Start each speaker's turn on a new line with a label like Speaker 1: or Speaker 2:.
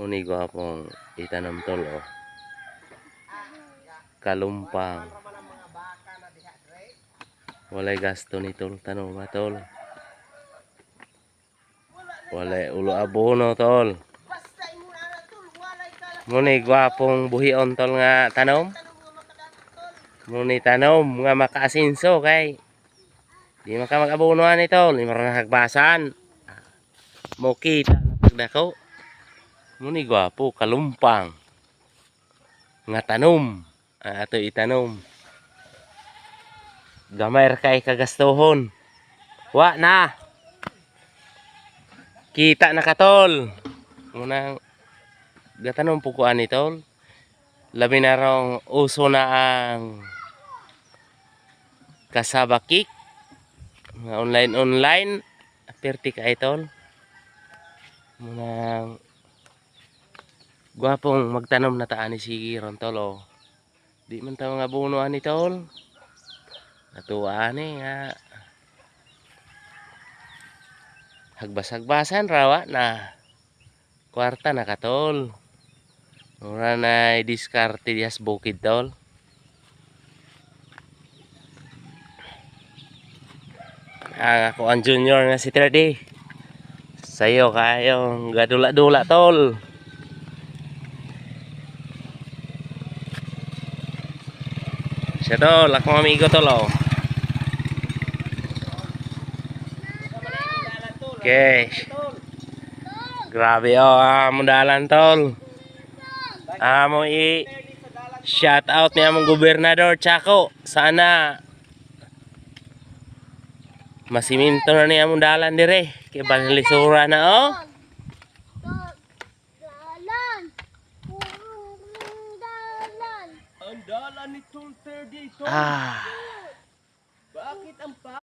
Speaker 1: Uni gwapong itanam tol oh. Kalumpang. Walay gasto ni tol tanong ba tol. Walay ulo abono tol. Muni gwapong buhion tol nga tanom. Muni tanom nga makaasinso kay di maka mag-abonoan ni tol, di marang hagbasan. Mo kita pagdako. Muni gwapo kalumpang nga tanom. Ato itanom. Gamay ra kay kagastuhon. Wa na. Kita na ka tol. Munang gatanom po ko ani tol. Labi na rong uso na ang kasabakik. Online. Perti ka tol. Munang gwapong magtanom na taan ni sige ron tol oh. Di man tayo nga bunuan ni tol. Natuwa ni nga hagbas-hagbasan rawa na kwarta na katol. Mura na diskarte dias bukid tol. Ako ang junior nga si 3D. Sayo kayong gadula-dula tol. Siya tol, akong amigo tol oh. Okay. Grabe oh, among dalan tol. Amo i shout out ni among gobernador Chaco. Sana masiminto na ni among dalan dire. Kay banlisura na oh. Ang dalan ni Tol 30. Bakit ang